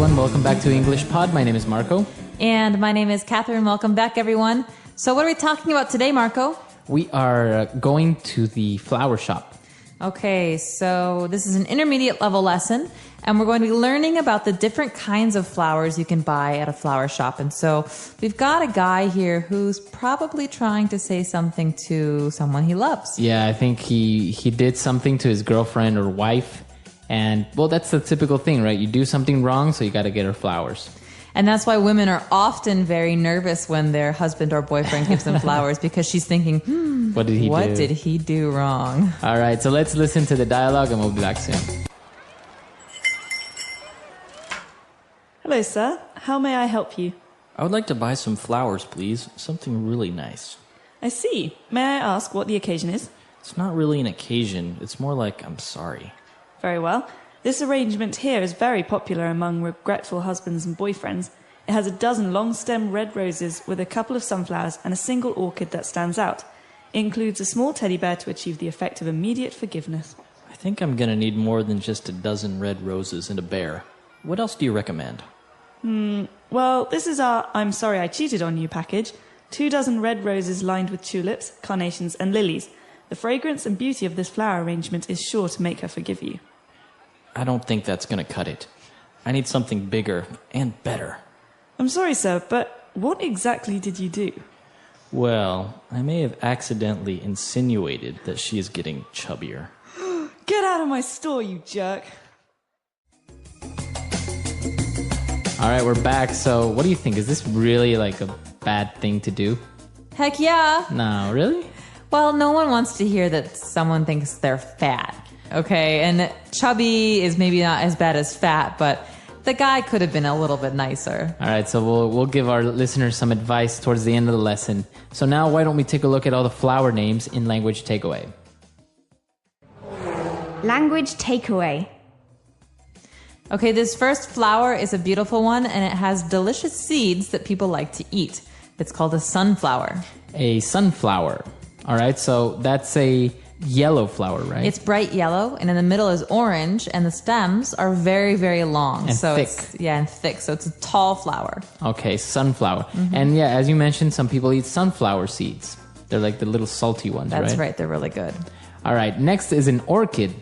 everyone. Welcome back to English Pod. My name is Marco. And my name is Catherine. Welcome back, everyone. So what are we talking about today, Marco? We are going to the flower shop. Okay, so this is an intermediate level lesson, and we're going to be learning about the different kinds of flowers you can buy at a flower shop. And so we've got a guy here who's probably trying to say something to someone he loves. Yeah, I think he did something to his girlfriend or wife. And, well, that's the typical thing, right? You do something wrong, so you got to get her flowers. And that's why women are often very nervous when their husband or boyfriend gives them flowers, because she's thinking, what did he do wrong? All right, so let's listen to the dialogue and we'll be back soon. Hello, sir. How may I help you? I would like to buy some flowers, please. Something really nice. I see. May I ask what the occasion is? It's not really an occasion. It's more like I'm sorry. Very well. This arrangement here is very popular among regretful husbands and boyfriends. It has a dozen long-stem red roses with a couple of sunflowers and a single orchid that stands out. It includes a small teddy bear to achieve the effect of immediate forgiveness. I think I'm going to need more than just a dozen red roses and a bear. What else do you recommend? Well, this is our I'm sorry I cheated on you package. 2 dozen red roses lined with tulips, carnations and lilies. The fragrance and beauty of this flower arrangement is sure to make her forgive you. I don't think that's going to cut it. I need something bigger and better. I'm sorry, sir, but what exactly did you do? Well, I may have accidentally insinuated that she is getting chubbier. Get out of my store, you jerk. All right, we're back. So what do you think? Is this really like a bad thing to do? Heck yeah. No, really? Well, no one wants to hear that someone thinks they're fat. Okay, and chubby is maybe not as bad as fat, but the guy could have been a little bit nicer. All right, so we'll give our listeners some advice towards the end of the lesson. So now why don't we take a look at all the flower names in Language Takeaway? Language takeaway. Okay, this first flower is a beautiful one, and it has delicious seeds that people like to eat. It's called a sunflower. A sunflower. All right, so that's a yellow flower, right? It's bright yellow, and in the middle is orange, and the stems are very, very long. And so thick. And thick. So it's a tall flower. Okay, sunflower. And yeah, as you mentioned, some people eat sunflower seeds. They're like the little salty ones, right? That's right. They're really good. All right, next is an orchid.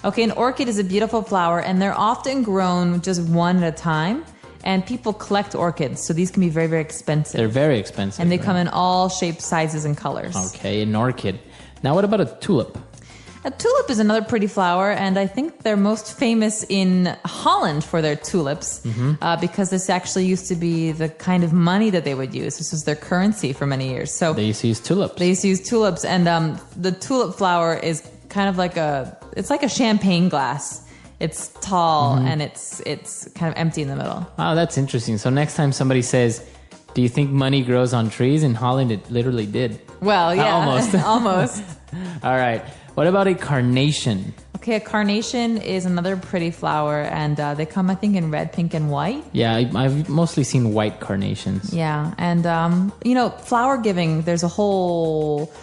Okay, an orchid is a beautiful flower, and they're often grown just one at a time. And people collect orchids, so these can be very, very expensive. They're very expensive. And they right? come in all shapes, sizes, and colors. Okay, an orchid. Now what about a tulip? A tulip is another pretty flower, and I think they're most famous in Holland for their tulips, because this actually used to be the kind of money that they would use. This was their currency for many years. So They used to use tulips. They used to use tulips, and the tulip flower is kind of like it's like a champagne glass. It's tall and it's kind of empty in the middle. Oh, that's interesting. So next time somebody says, do you think money grows on trees? In Holland, it literally did. Well, yeah, Almost. almost. All right. What about a carnation? Okay, a carnation is another pretty flower, and they come, I think, in red, pink, and white. Yeah, I've mostly seen white carnations. Yeah, and flower giving, there's a whole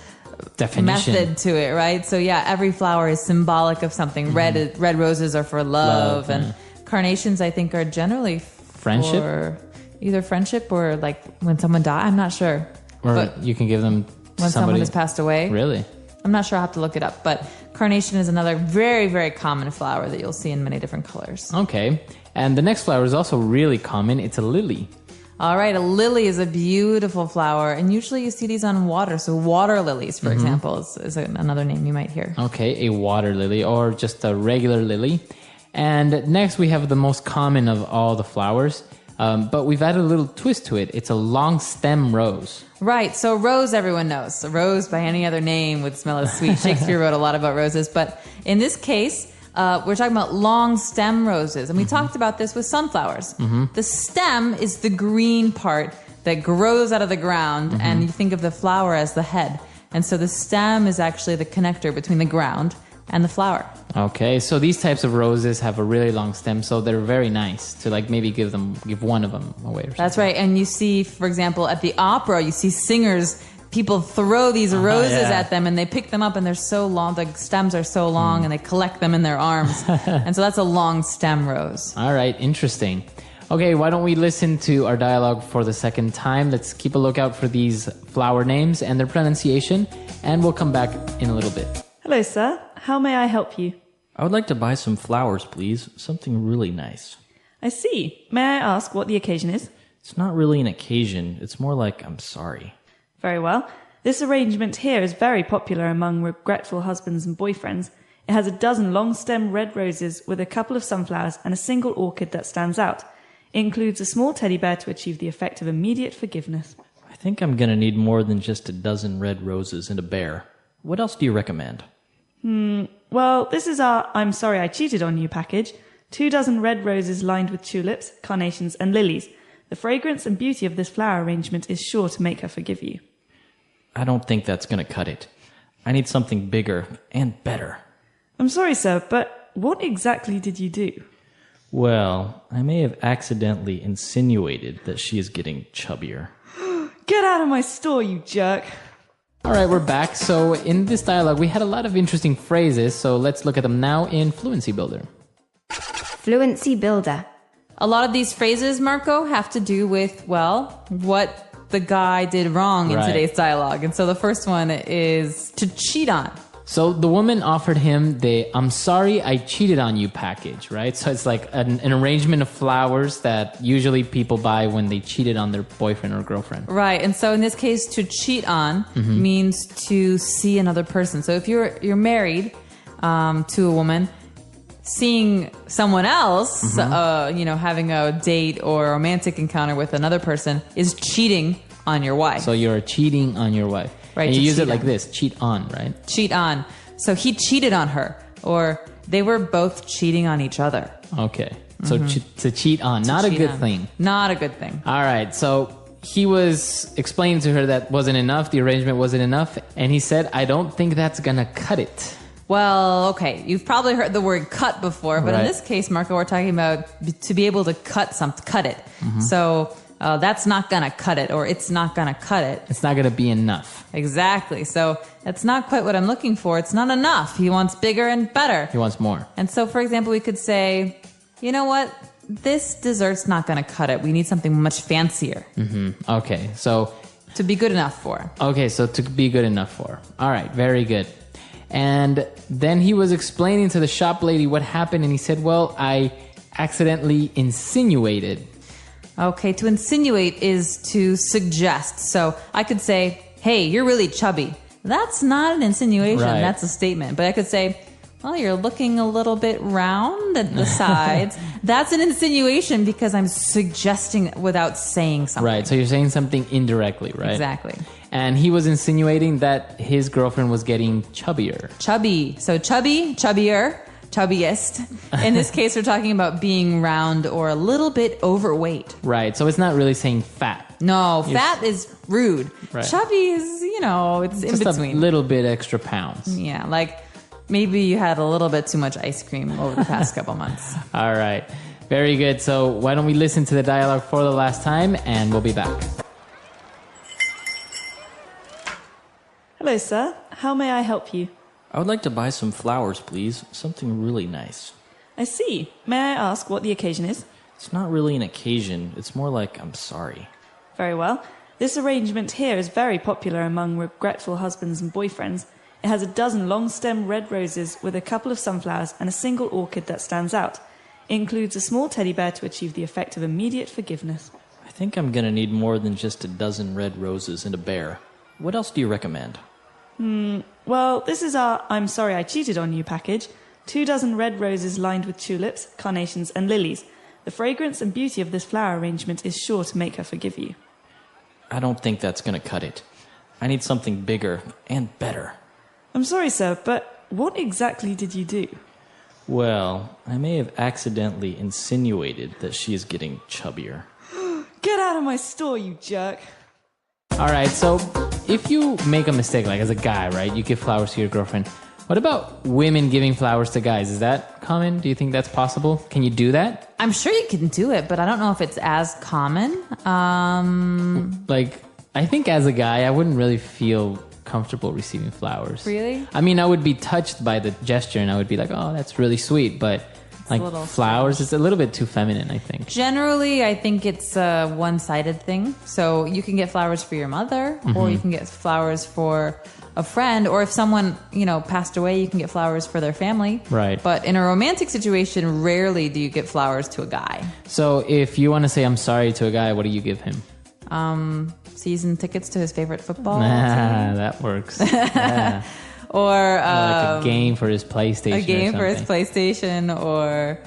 Definition. method to it, right? So yeah, every flower is symbolic of something. Red roses are for love, and carnations, I think, are generally Friendship? for either friendship or like when someone dies. I'm not sure. Or But you can give them to when someone somebody. has passed away. Really? I'm not sure. I'll have to look it up. But carnation is another very, very common flower that you'll see in many different colors. Okay. And the next flower is also really common. It's a lily. All right, a lily is a beautiful flower, and usually you see these on water. So water lilies, for example, is another name you might hear. Okay, a water lily or just a regular lily. And next we have the most common of all the flowers, but we've added a little twist to it. It's a long stem rose. Right, so rose everyone knows. A rose by any other name would smell as sweet. Shakespeare wrote a lot about roses, but in this case, we're talking about long stem roses, and we talked about this with sunflowers. The stem is the green part that grows out of the ground, and you think of the flower as the head. And so the stem is actually the connector between the ground and the flower. Okay, so these types of roses have a really long stem, so they're very nice to like maybe give one of them away or something. That's right, and you see, for example, at the opera, you see singers. People throw these roses at them and they pick them up and they're so long, the stems are so long and they collect them in their arms. And so that's a long stem rose. All right, interesting. Okay, why don't we listen to our dialogue for the second time? Let's keep a lookout for these flower names and their pronunciation, and we'll come back in a little bit. Hello, sir. How may I help you? I would like to buy some flowers, please. Something really nice. I see. May I ask what the occasion is? It's not really an occasion. It's more like I'm sorry. Very well. This arrangement here is very popular among regretful husbands and boyfriends. It has a dozen long-stem red roses with a couple of sunflowers and a single orchid that stands out. It includes a small teddy bear to achieve the effect of immediate forgiveness. I think I'm going to need more than just a dozen red roses and a bear. What else do you recommend? Well, this is our I'm sorry I cheated on you package. 2 dozen red roses lined with tulips, carnations and lilies. The fragrance and beauty of this flower arrangement is sure to make her forgive you. I don't think that's going to cut it. I need something bigger and better. I'm sorry, sir, but what exactly did you do? Well, I may have accidentally insinuated that she is getting chubbier. Get out of my store, you jerk. All right, we're back. So in this dialogue, we had a lot of interesting phrases, so let's look at them now in Fluency Builder. Fluency Builder. A lot of these phrases, Marco, have to do with, well, what the guy did wrong in Right. today's dialogue. And so the first one is to cheat on. So the woman offered him the I'm sorry I cheated on you package, right? So it's like an arrangement of flowers that usually people buy when they cheated on their boyfriend or girlfriend. Right. And so in this case, to cheat on means to see another person. So if you're married to a woman, seeing someone else, having a date or a romantic encounter with another person is cheating on your wife. So you're cheating on your wife. Right, And you to use it cheat like on. this, cheat on, right? Cheat on. So he cheated on her, or they were both cheating on each other. Okay. So to cheat on, not a Cheat good on. thing. Not a good thing. All right. So he was explaining to her that wasn't enough, the arrangement wasn't enough, and he said, I don't think that's going to cut it. Well, okay, you've probably heard the word cut before, but in Right. this case, Marco, we're talking about to be able to cut it. So that's not gonna cut it, or it's not gonna cut it. It's not going to be enough. Exactly. So that's not quite what I'm looking for. It's not enough. He wants bigger and better. He wants more. And so, for example, we could say, you know what? This dessert's not gonna cut it. We need something much fancier Okay. So to be good enough for. to be good enough for. All right, very good. And then he was explaining to the shop lady what happened, and he said, well, I accidentally insinuated. Okay, to insinuate is to suggest. So I could say, hey, you're really chubby. That's not an insinuation, Right. that's a statement. But I could say, well, you're looking a little bit round at the sides. That's an insinuation because I'm suggesting without saying something. Right, so you're saying something indirectly, right? Exactly. And he was insinuating that his girlfriend was getting chubbier. Chubby. So chubby, chubbier, chubbiest. In this case, we're talking about being round or a little bit overweight. Right, so it's not really saying fat. No, fat is rude. Right. Chubby is, it's in Just between. a little bit extra pounds. Yeah, like maybe you had a little bit too much ice cream over the past couple months. All right, very good. So why don't we listen to the dialogue for the last time, and we'll be back. Hello, sir. How may I help you? I would like to buy some flowers, please. Something really nice. I see. May I ask what the occasion is? It's not really an occasion. It's more like I'm sorry. Very well. This arrangement here is very popular among regretful husbands and boyfriends. It has a dozen long-stem red roses with a couple of sunflowers and a single orchid that stands out. It includes a small teddy bear to achieve the effect of immediate forgiveness. I think I'm going to need more than just a dozen red roses and a bear. What else do you recommend? Well, this is our I'm sorry I cheated on you package. 2 dozen red roses lined with tulips, carnations and lilies. The fragrance and beauty of this flower arrangement is sure to make her forgive you. I don't think that's going to cut it. I need something bigger and better. I'm sorry, sir, but what exactly did you do? Well, I may have accidentally insinuated that she is getting chubbier. Get out of my store, you jerk. All right, so if you make a mistake, like as a guy, right, you give flowers to your girlfriend. What about women giving flowers to guys? Is that common? Do you think that's possible? Can you do that? I'm sure you can do it, but I don't know if it's as common. Like, I think as a guy, I wouldn't really feel comfortable receiving flowers. Really? I mean, I would be touched by the gesture and I would be like, oh, that's really sweet. But Like a little flowers, it's a little bit too feminine, I think. Generally, I think it's a one-sided thing. So you can get flowers for your mother, or you can get flowers for a friend, or if someone, passed away, you can get flowers for their family. Right. But in a romantic situation, rarely do you get flowers to a guy. So if you want to say I'm sorry to a guy, what do you give him? Season tickets to his favorite football Nah, team. that works. Yeah. Or Like a game for his PlayStation. a game or for his something. PlayStation, or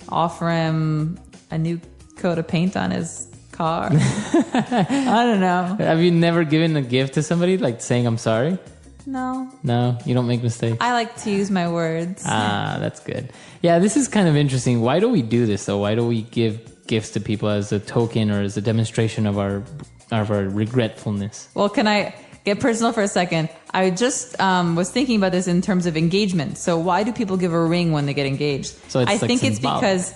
offer him a new coat of paint on his car. I don't know. Have you never given a gift to somebody, like saying I'm sorry? No. No, you don't make mistakes. I like to use my words. That's good. Yeah, this is kind of interesting. Why do we do this though? Why do we give gifts to people as a token or as a demonstration of our regretfulness? Well, can I get personal for a second? I just was thinking about this in terms of engagement. So why do people give a ring when they get engaged? So it's I like think it's symbolic. because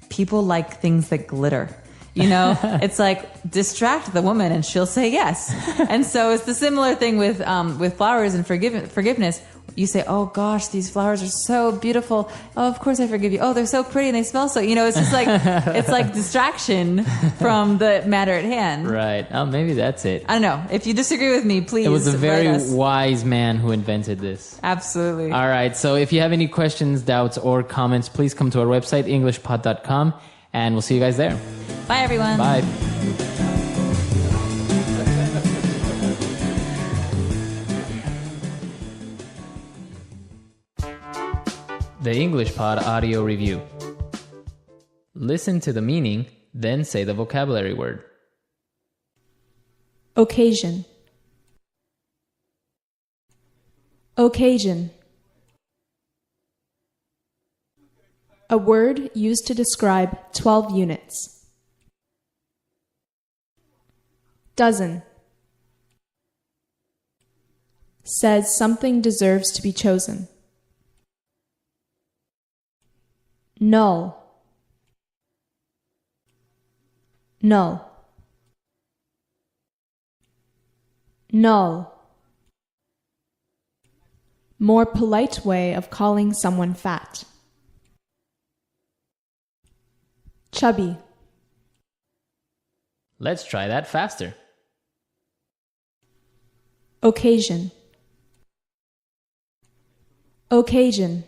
people like things that glitter. It's like distract the woman and she'll say yes. And so it's the similar thing with flowers and forgiveness. You say, oh gosh, these flowers are so beautiful. Oh, of course I forgive you. Oh, they're so pretty and they smell so, it's just like, it's like distraction from the matter at hand. Right. Oh, maybe that's it. I don't know. If you disagree with me, please. It was a very write us. wise man who invented this. Absolutely. All right. So if you have any questions, doubts, or comments, please come to our website, englishpod.com, and we'll see you guys there. Bye, everyone. Bye. The English Pod Audio Review. Listen to the meaning, then say the vocabulary word. Occasion. Occasion. A word used to describe 12 units. Dozen. Says something deserves to be chosen. Null. Null. Null. More polite way of calling someone fat. Chubby. Let's try that faster. Occasion. Occasion.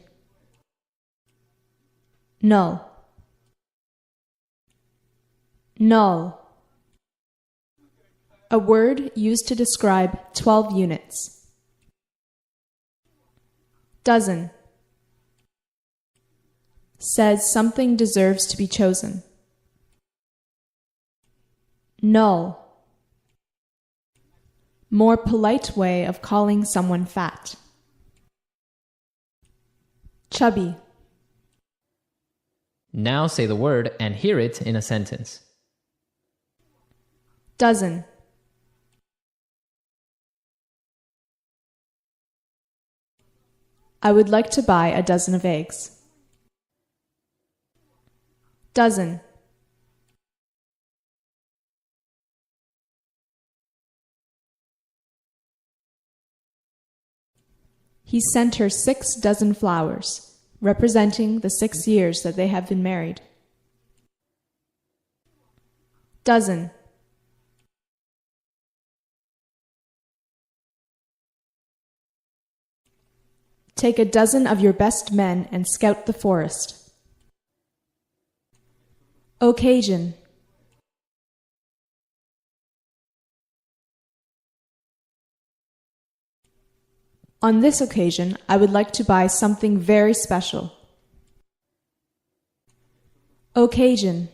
Null. Null. A word used to describe 12 units. Dozen. Says something deserves to be chosen. Null. More polite way of calling someone fat. Chubby. Now say the word and hear it in a sentence. Dozen. I would like to buy a dozen of eggs. Dozen. He sent her 6 dozen flowers, representing the 6 years that they have been married. Dozen. Take a dozen of your best men and scout the forest. Occasion. On this occasion, I would like to buy something very special. Occasion.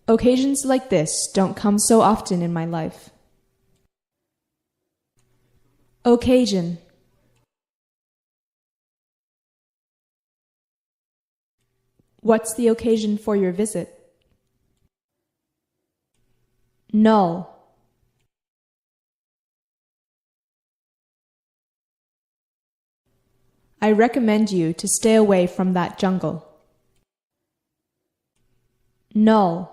Occasions like this don't come so often in my life. Occasion. What's the occasion for your visit? Null. I recommend you to stay away from that jungle. Null.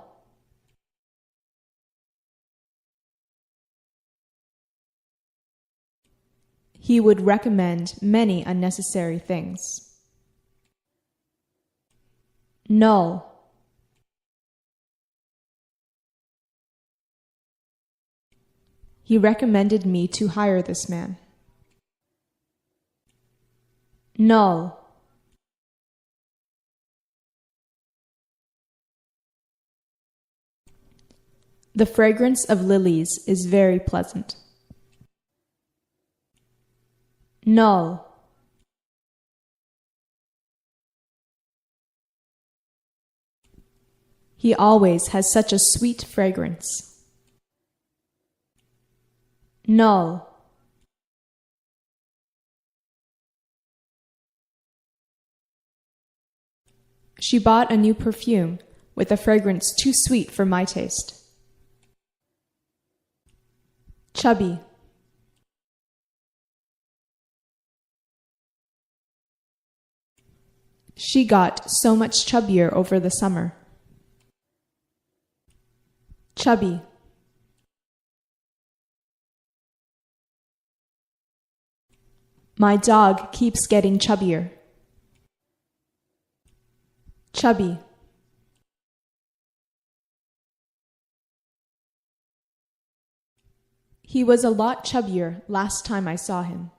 He would recommend many unnecessary things. Null. He recommended me to hire this man. Null. The fragrance of lilies is very pleasant. Null. He always has such a sweet fragrance. Null. She bought a new perfume with a fragrance too sweet for my taste. Chubby. She got so much chubbier over the summer. Chubby. My dog keeps getting chubbier. Chubby. He was a lot chubbier last time I saw him.